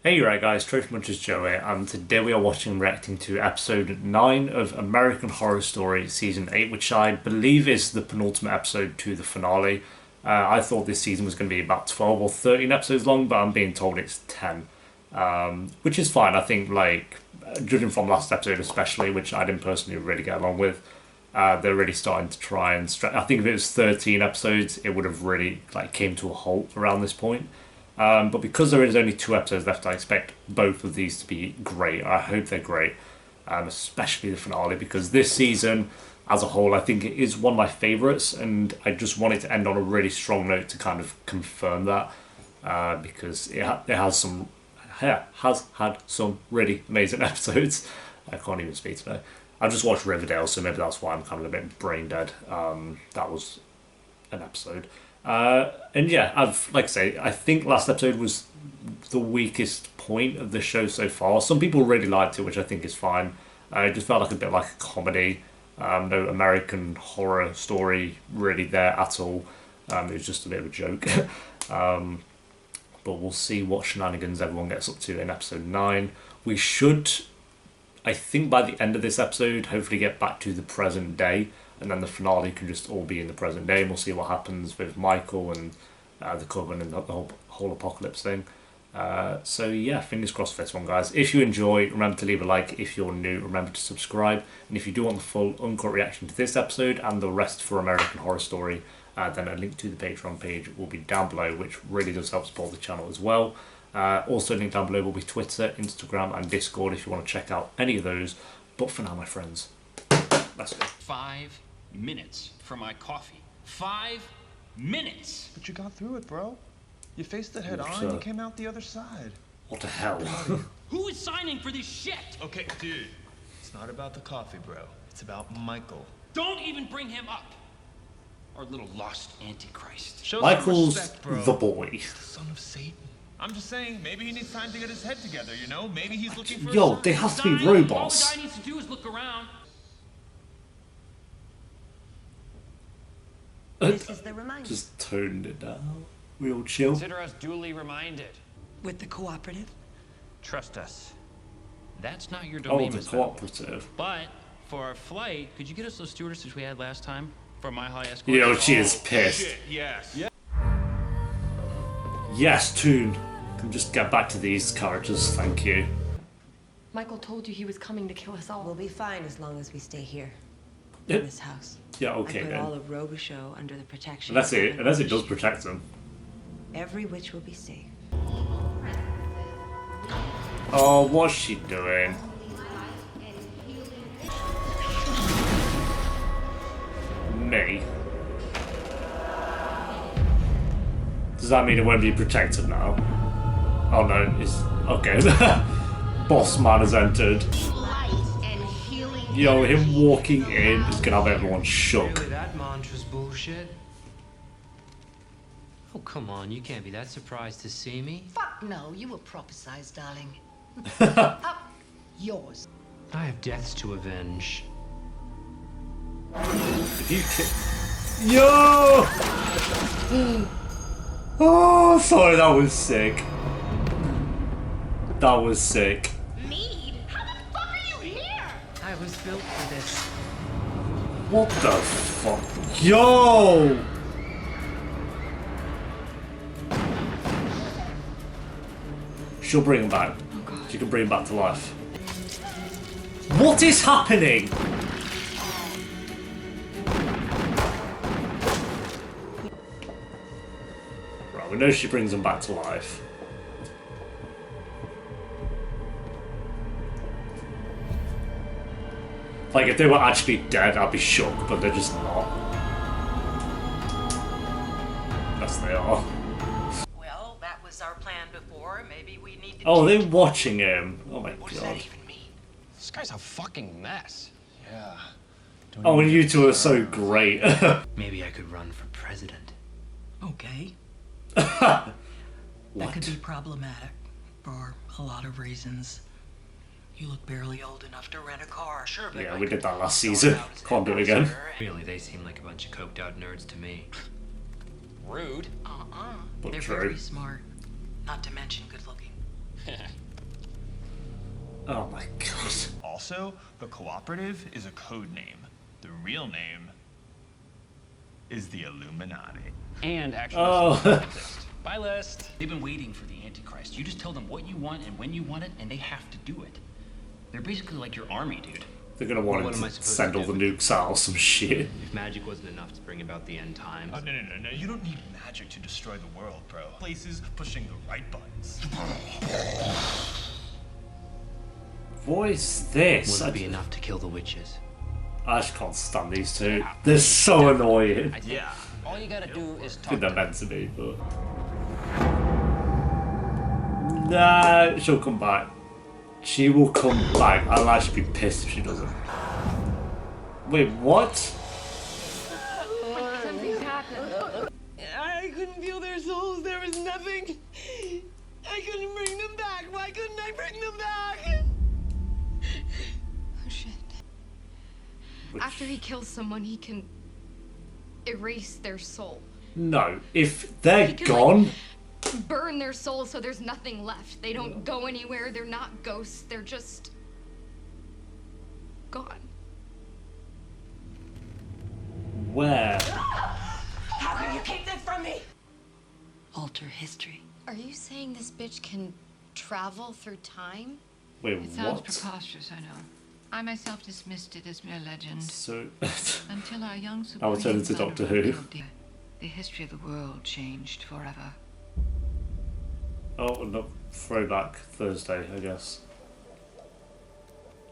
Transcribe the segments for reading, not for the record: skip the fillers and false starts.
Hey, you right guys, Trophy Munchers Joe here, and today we are watching and reacting to episode 9 of American Horror Story Season 8, which I believe is the penultimate episode to the finale. I thought this season was going to be about 12 or 13 episodes long, but I'm being told it's 10. Which is fine, I think, judging from last episode especially, which I didn't personally really get along with, they're really starting to try and stretch. I think if it was 13 episodes, it would have really, came to a halt around this point. But because there is only 2 episodes left, I expect both of these to be great. I hope they're great, especially the finale, because this season, as a whole, I think it is one of my favourites, and I just want it to end on a really strong note to kind of confirm that, because it has had some really amazing episodes. I can't even speak today. I've just watched Riverdale, so maybe that's why I'm kind of a bit brain dead. That was an episode. And yeah, I think last episode was the weakest point of the show so far. Some people really liked it, which I think is fine. It just felt like a bit like a comedy. No American Horror Story really there at all. It was just a bit of a joke. But we'll see what shenanigans everyone gets up to in episode 9. We should, I think by the end of this episode, hopefully get back to the present day. And then the finale can just all be in the present day, and we'll see what happens with Michael and the Coven and the whole apocalypse thing. So yeah, fingers crossed for this one, guys. If you enjoy, remember to leave a like. If you're new, remember to subscribe. And if you do want the full uncut reaction to this episode and the rest for American Horror Story, then a link to the Patreon page will be down below, which really does help support the channel as well. Also, link down below will be Twitter, Instagram, and Discord if you want to check out any of those. But for now, my friends, let's go. 5 minutes for my coffee. 5 minutes! But you got through it, bro. You faced it head on, you came out the other side. What the hell? Who is signing for this shit? Okay, dude. It's not about the coffee, bro. It's about Michael. Don't even bring him up! Our little lost antichrist. Show Michael's some respect, bro. the boy. He's the son of Satan. I'm just saying, maybe he needs time to get his head together, you know? Maybe he's looking for Yo, they have to be All robots. the guy needs to do is look around. This is the reminder. Just toned it down. Real chill. Consider us duly reminded. With the cooperative? Trust us. That's not your Oh, domain, the Miss Bell. cooperative. But for our flight, could you get us those stewardesses we had last time for my high escort? Yo, she is pissed. Shit, yes. Yeah. Yes, Toon. Can just get back to these characters, thank you. Michael told you he was coming to kill us all. We'll be fine as long as we stay here. Yeah. In this house. Yeah, I okay put all then. of Robichaux under the protection. Unless of it Heaven. does protect them. Every witch will be safe. Oh, what's she doing? Me. Does that mean it won't be protected now? Oh no, it's okay. Boss man has entered. Yo, him walking in is gonna have everyone shook. Really, that mantra's bullshit. Oh, come on, you can't be that surprised to see me. Fuck no, you were prophesized, darling. Up yours. I have deaths to avenge. If you Yo! Oh, sorry, that was sick. That was sick. Mead? How the fuck are you here? I was built for this. What the fuck? Yo! She'll bring him back. She can bring him back to life. What is happening? Right, we know she brings him back to life. Like, if they were actually dead, I'd be shocked, but they're just not. Yes, they are. Well, that was our plan before. Maybe we need to. Oh, they're watching him. Oh my What does that god. even mean? This guy's a fucking mess. Yeah. Oh, and you two are so great. Maybe I could run for president. Okay. What? That could be problematic for a lot of reasons. You look barely old enough to rent a car. Sure, but Yeah, I we did could that last sort season. out as Can't do it again. ambassador. Really, they seem like a bunch of coked out nerds to me. Rude. Uh-uh. But They're true. very smart. Not to mention good looking. Oh my god. Also, the Cooperative is a code name. The real name is the Illuminati. And actually, Oh. scientists. Bye, List. They've been waiting for the Antichrist. You just tell them what you want and when you want it, and they have to do it. They're basically like your army, dude. They're gonna want What him am I to supposed send to all the do? nukes out or some shit. If magic wasn't enough to bring about the end times, No. You don't need magic to destroy the world, bro. Places pushing the right buttons. What is this? would it be enough to kill the witches? I just can't stand these two. They're so annoying. Yeah. All you gotta do is I talk think to they're meant to be, but... Nah, she'll come back. She will come back. I'll actually be pissed if she doesn't. Wait, what? Something's happened. I couldn't feel their souls. There was nothing. I couldn't bring them back. Why couldn't I bring them back? Oh shit. After he kills someone, he can erase their soul. No, if they're He can, gone... Burn their soul so there's nothing left. They don't go anywhere. They're not ghosts. They're just gone. Where? How can you keep this from me? Alter history. Are you saying this bitch can travel through time? Wait, It sounds what? preposterous, I know. I myself dismissed it as mere legend So... until our young I will turn into Supreme Doctor Leader Who. revealed the history of the world changed forever. Oh, no, throwback Thursday, I guess.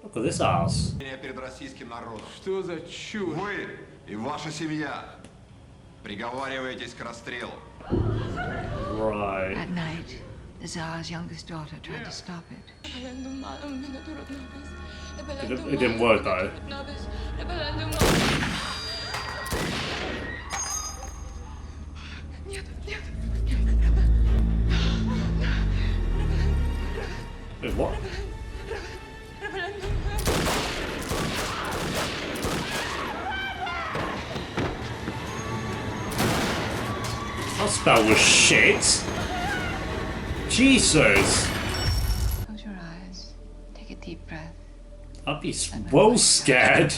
Look at this ass. Перед российским народом. Что за чушь? Вы и ваша семья приговариваетесь к расстрелу. Right. At night, the Tsar's youngest daughter tried to stop it. It didn't work though. Wait, what? That spell was shit. Jesus. Close your eyes. Take a deep breath. I'd be well scared.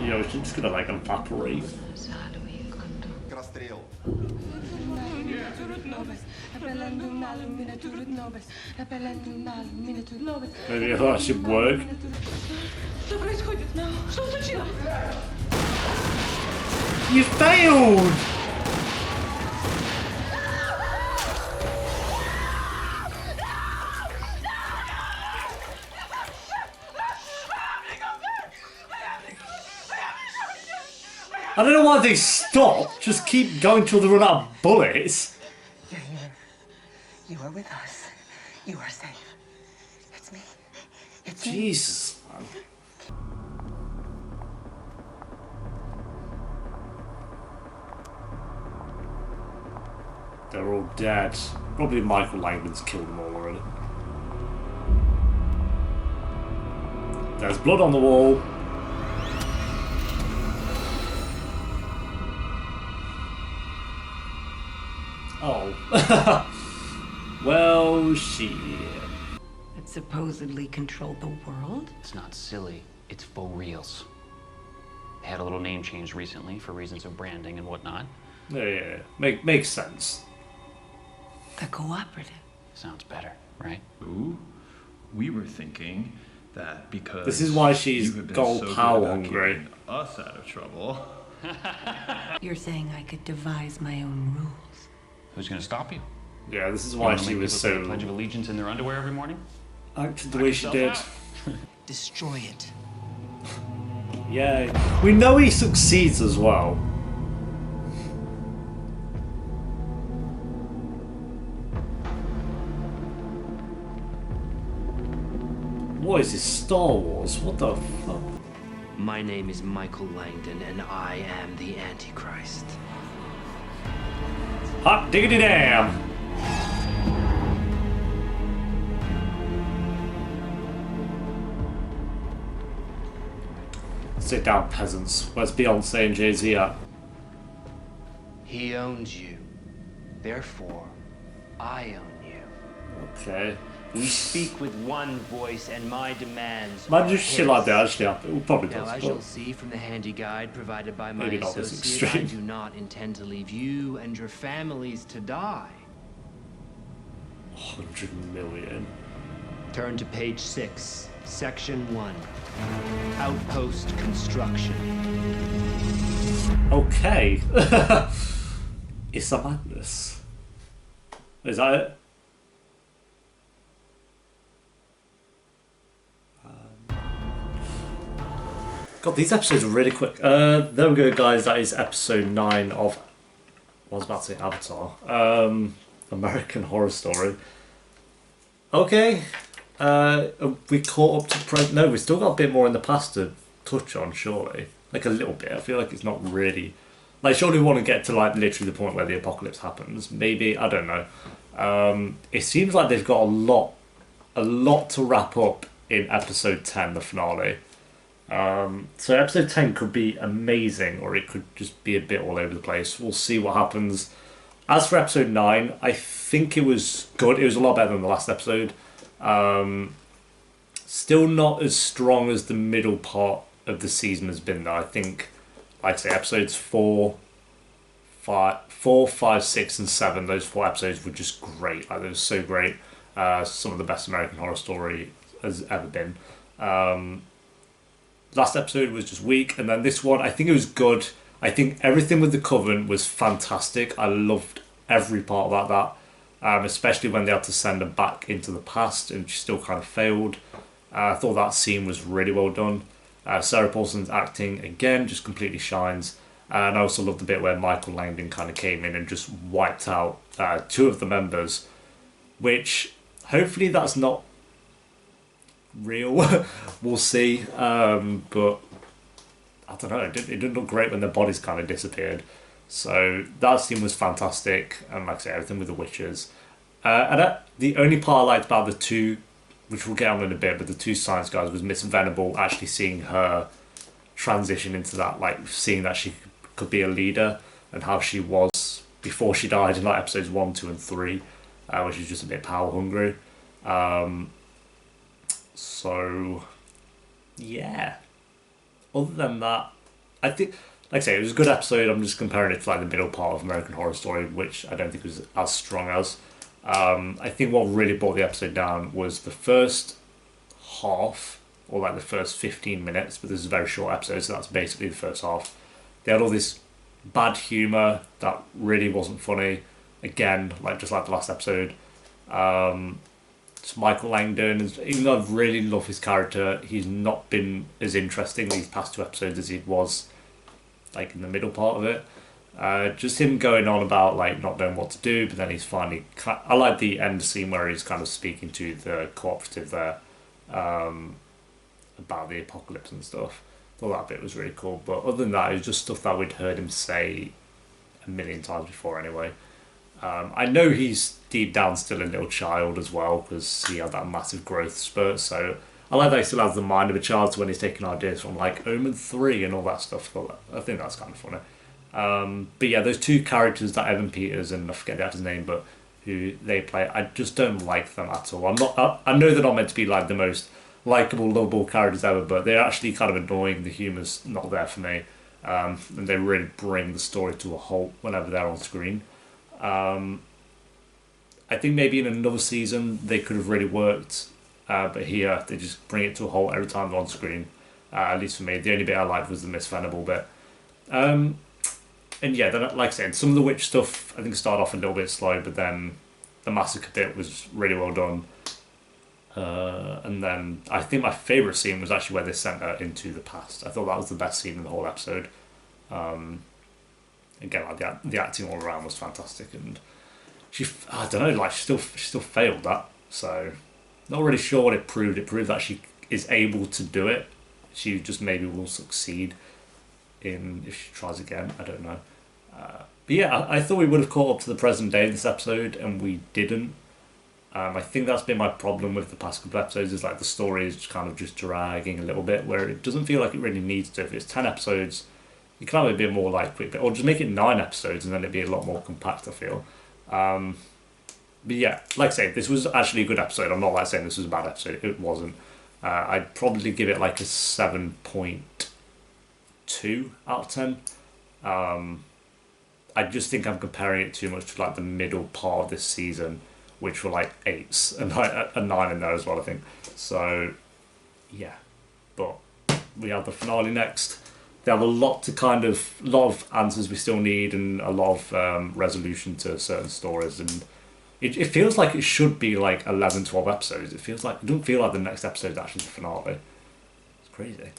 You know, it's just gonna like evaporate. К расстрелу. Maybe that should work. Что происходит? Что случилось? You failed! I don't know why they stop. Just keep going till they run out of bullets. You're here. You are with us. You are safe. It's me. It's me. Jesus, man. They're all dead. Probably Michael Langdon's killed them all already. There's blood on the wall. Oh. Well, shit. That supposedly controlled the world? It's not silly. It's for reals. They had a little name change recently for reasons of branding and whatnot. Yeah. Makes sense. The Cooperative. Sounds better, right? Ooh, we were thinking that because This is why she's you have been gold so good power about hungry. keeping us out of trouble. You're saying I could devise my own rules? Who's gonna stop you? Yeah, this is You why wanna she make was people say the so Pledge of Allegiance in their underwear every morning? acted the way she did. Destroy it. Yeah, we know he succeeds as well. What is this, Star Wars? What the fuck? My name is Michael Langdon, and I am the Antichrist. Hot diggity damn! Sit down, peasants. Where's Beyonce and Jay-Z at? He owns you. Therefore, I own you. Okay. We speak with one voice, and my demands Imagine are if shit like his. that actually happened. It probably Now, does. as But you'll see from the handy guide provided by my maybe not this associate, I extreme. do not intend to leave you and your families to die. 100 million. Turn to page 6, section 1. Outpost construction. Okay. It's a madness. Is that it? God, these episodes are really quick. There we go, guys. That is episode 9 of... I was about to say Avatar. American Horror Story. Okay. We caught up to present. No, we still got a bit more in the past to touch on, surely. Like a little bit. I feel like it's not really... Like, surely we want to get to, like, literally the point where the apocalypse happens. Maybe, I don't know. It seems like they've got a lot to wrap up in episode 10, the finale. So episode 10 could be amazing, or it could just be a bit all over the place. We'll see what happens. As for episode 9, I think it was good. It was a lot better than the last episode. Still not as strong as the middle part of the season has been, though. I think, like I say, episodes 4, 5, 6, and 7, those 4 episodes were just great. Like, they were so great. Some of the best American Horror Story has ever been. Last episode was just weak, and then this one, I think it was good. I think everything with the Coven was fantastic. I loved every part about that, especially when they had to send her back into the past, and she still kind of failed. I thought that scene was really well done. Sarah Paulson's acting, again, just completely shines. And I also loved the bit where Michael Langdon kind of came in and just wiped out 2 of the members, which hopefully that's not real. We'll see. But I don't know, it didn't look great when their bodies kind of disappeared. So that scene was fantastic, and like I say, everything with the witches. The only part I liked about the 2, which we'll get on in a bit, but the 2 science guys, was Miss Venable actually seeing her transition into that, like seeing that she could be a leader, and how she was before she died in like episodes 1, 2, and 3, where she was just a bit power hungry. So yeah. Other than that, I think, like I say, it was a good episode. I'm just comparing it to like the middle part of American Horror Story, which I don't think was as strong as. I think what really brought the episode down was the first half, or like the first 15 minutes, but this is a very short episode, so that's basically the first half. They had all this bad humour that really wasn't funny. Again, like just like the last episode. Michael Langdon, even though I really love his character, he's not been as interesting these past 2 episodes as he was like in the middle part of it. Just him going on about like not knowing what to do, but then he's finally... I like the end scene where he's kind of speaking to the cooperative there about the apocalypse and stuff. Thought that bit was really cool, but other than that, it was just stuff that we'd heard him say a million times before anyway. I know he's deep down still a little child as well, because he had that massive growth spurt, so I like that he still has the mind of a child, so when he's taking ideas from like Omen 3 and all that stuff, I think that's kind of funny. But yeah, those 2 characters, that Evan Peters and I forget the actor's name, but who they play, I just don't like them at all. I know they're not meant to be like the most likeable, lovable characters ever, but they're actually kind of annoying. The humour's not there for me, and they really bring the story to a halt whenever they're on screen. I think maybe in another season they could have really worked, but here they just bring it to a halt every time they're on screen. At least for me, the only bit I liked was the Miss Venable bit. And yeah, then, like I said, some of the witch stuff I think started off a little bit slow, but then the massacre bit was really well done. And then I think my favourite scene was actually where they sent her into the past. I thought that was the best scene in the whole episode. Again, like the acting all around was fantastic, and I don't know, like she still failed that. So not really sure what it proved. It proved that she is able to do it. She just maybe will succeed if she tries again. I don't know. But yeah, I thought we would have caught up to the present day in this episode, and we didn't. I think that's been my problem with the past couple of episodes, is like the story is kind of just dragging a little bit, where it doesn't feel like it really needs to. If it's 10 episodes, You can have it a bit more like quick, or just make it 9 episodes and then it'd be a lot more compact, I feel. But yeah, like I say, this was actually a good episode. I'm not like saying this was a bad episode. It wasn't. I'd probably give it like a 7.2 out of 10. I just think I'm comparing it too much to like the middle part of this season, which were like 8s and like a 9 in there as well, I think. So yeah, but we have the finale next. They have a lot of answers we still need, and a lot of resolution to certain stories, and it feels like it should be like 11, 12 episodes. It doesn't feel like the next episode is actually the finale. It's crazy.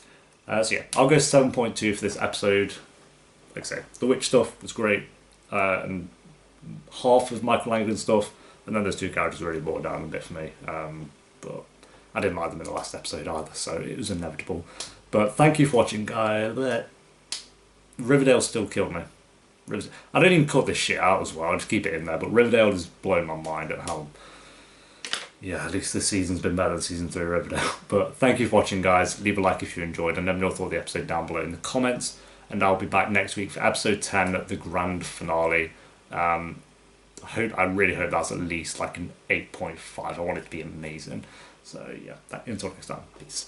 So yeah, I'll go 7.2 for this episode. Like I say, the witch stuff was great, and half of Michael Langdon stuff, and then those 2 characters really brought it down a bit for me. But I didn't like them in the last episode either, so it was inevitable. But thank you for watching, guys. Riverdale still killed me. I don't even cut this shit out as well. I just keep it in there. But Riverdale has blown my mind at how, yeah, at least this season's been better than season 3 of Riverdale. But thank you for watching, guys. Leave a like if you enjoyed, and let me know your thought of the episode down below in the comments. And I'll be back next week for episode 10, the grand finale. I really hope that's at least like an 8.5. I want it to be amazing. So yeah, until next time, peace.